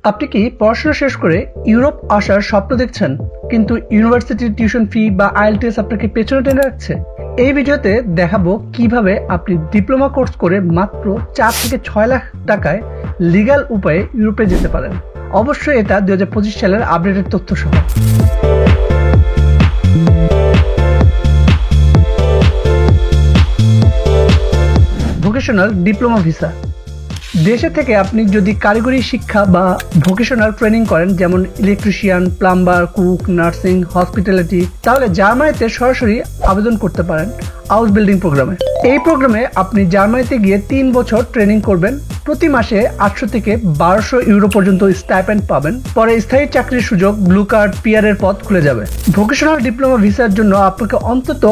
আপনি কি পড়াশোনা শেষ করে ইউরোপ আসার স্বপ্ন দেখছেন, কিন্তু ইউনিভার্সিটির টিউশন ফি বা আইএলটিএস আপনাকে পেছনে টেনে রাখছে? এই ভিডিওতে দেখাবো কিভাবে আপনি ডিপ্লোমা কোর্স করে মাত্র 4 থেকে 6 লাখ টাকায় লিগ্যাল উপায়ে ইউরোপে যেতে পারেন। অবশ্যই এটা 2025 সালের আপডেটেড তথ্য সহ। Vocational diploma visa. দেশে থেকে আপনি যদি কারিগরি শিক্ষা বা ভোকেশনাল ট্রেনিং করেন, যেমন electrician, plumber, cook, nursing, hospitality, তাহলে জার্মানিতে সরাসরি আবেদন করতে পারেন হাউস বিল্ডিং প্রোগ্রামে। এই প্রোগ্রামে আপনি জার্মানিতে গিয়ে 3 বছর ট্রেনিং করবেন। প্রতি মাসে 800 থেকে 1200 ইউরো পর্যন্ত স্টাইপেন্ড পাবেন। পরে স্থায়ী চাকরির সুযোগ, ব্লু কার্ড, পিআর এর পথ খুলে যাবে। ভোকেশনাল ডিপ্লোমা ভিসার জন্য আপনাকে অন্তত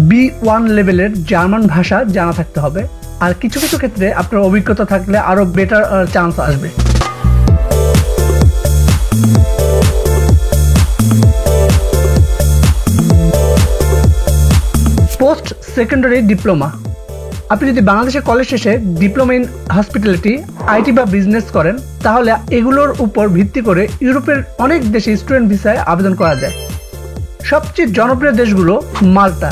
B1 লেভেলের জার্মান ভাষা জানা থাকতে হবে, আর কিছু কিছু ক্ষেত্রে আপনার অভিজ্ঞতা থাকলে আরো বেটার চান্স আসবে। Post secondary diploma. আপনি যদি বাংলাদেশের কলেজ শেষে ডিপ্লোমা ইন হসপিটালিটি, আইটি বা বিজনেস করেন, তাহলে এগুলোর উপর ভিত্তি করে ইউরোপের অনেক দেশে স্টুডেন্ট ভিসায় আবেদন করা যায়। সবচেয়ে জনপ্রিয় দেশগুলো মাল্টা,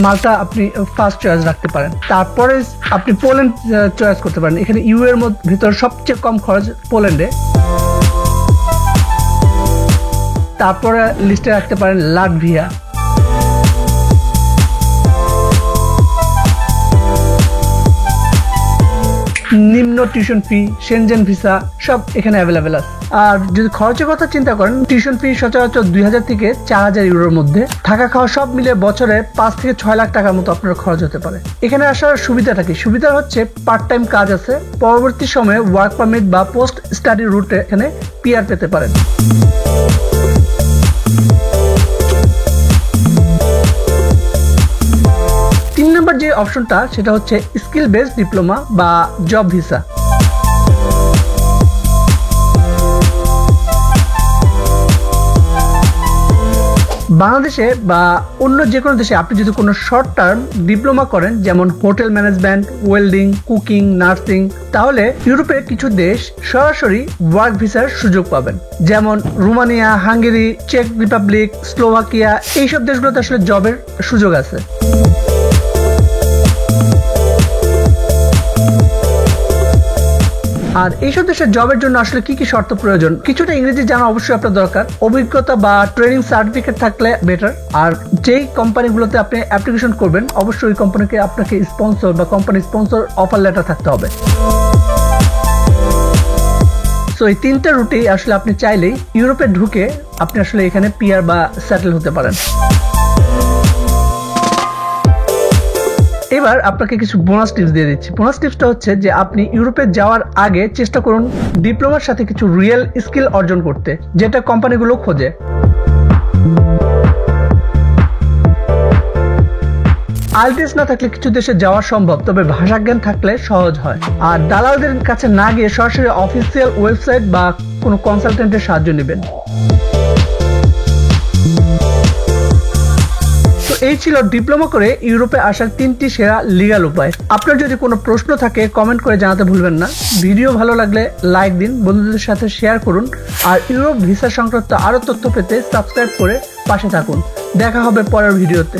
মাল্টা আপনি ফার্স্ট চয়েস রাখতে পারেন। তারপরে আপনি পোল্যান্ড চয়েস করতে পারেন। এখানে ইউ এর ভিতর সবচেয়ে কম খরচ পোল্যান্ডে। তারপরে লিস্টে রাখতে পারেন লাটভিয়া। নিম্ন টিউশন ফি, সেনজেন ভিসা সব এখানে অ্যাভেলেবেল আছে। আর যদি খরচের কথা চিন্তা করেন, টিউশন ফি সচরাচর 2000 থেকে 4000 ইউরোর মধ্যে। থাকা খাওয়া সব মিলে বছরে 5 থেকে 6 লাখ টাকার মতো আপনার খরচ হতে পারে। এখানে আসার সুবিধাটা কি? সুবিধা হচ্ছে পার্ট টাইম কাজ আছে। পরবর্তী সময়ে ওয়ার্ক পারমিট বা পোস্ট স্টাডি রুটে এখানে পিআর পেতে পারেন। 3 নম্বর যে অপশনটা, সেটা হচ্ছে স্কিল বেসড ডিপ্লোমা বা জব ভিসা। বাংলাদেশে বা অন্য যে কোনো দেশে আপনি যদি কোনো শর্ট টার্ম ডিপ্লোমা করেন, যেমন hotel management, welding, cooking, nursing, তাহলে ইউরোপের কিছু দেশ সরাসরি ওয়ার্ক ভিসার সুযোগ পাবেন, যেমন রোমানিয়া, হাঙ্গেরি, চেক রিপাবলিক, স্লোভাকিয়া। এইসব দেশগুলোতে আসলে জবের সুযোগ আছে। আর এইসব দেশের জবের জন্য আসলে কি কি শর্ত প্রয়োজন? কিছুটা ইংরেজি জানা অবশ্যই আপনার দরকার। অভিজ্ঞতা বা ট্রেনিং সার্টিফিকেট থাকলে বেটার। আর যেই কোম্পানিগুলোতে আপনি অ্যাপ্লিকেশন করবেন, অবশ্যই ওই কোম্পানিকে আপনাকে স্পন্সর বা কোম্পানি স্পন্সর অফার লেটার থাকতে হবে। সো এই 3টা রুটে আসলে আপনি চাইলেই ইউরোপে ঢুকে আপনি আসলে এখানে পিআর বা সেটেল হতে পারেন। এবার আপনাকে কিছু বোনাস টিপস দিয়ে দিচ্ছি। বোনাস টিপসটা হচ্ছে যে আপনি ইউরোপে যাওয়ার আগে চেষ্টা করুন ডিপ্লোমার সাথে কিছু রিয়েল স্কিল অর্জন করতে, যেটা কোম্পানিগুলো খোঁজে। আইএলটিএস না থাকলে কিছু দেশে যাওয়া সম্ভব, তবে ভাষা জ্ঞান থাকলে সহজ হয়। আর দালালদের কাছে না গিয়ে সরাসরি অফিসিয়াল ওয়েবসাইট বা কোনো কনসালটেন্টের সাহায্য নেবেন। এই ছিল ডিপ্লোমা করে ইউরোপে আসার 3টি সেরা লিগ্যাল উপায়। আপনার যদি কোনো প্রশ্ন থাকে কমেন্ট করে জানাতে ভুলবেন না। ভিডিও ভালো লাগলে লাইক দিন, বন্ধুদের সাথে শেয়ার করুন। আর ইউরোপ ভিসা সংক্রান্ত আরো তথ্য পেতে সাবস্ক্রাইব করে পাশে থাকুন। দেখা হবে পরের ভিডিওতে।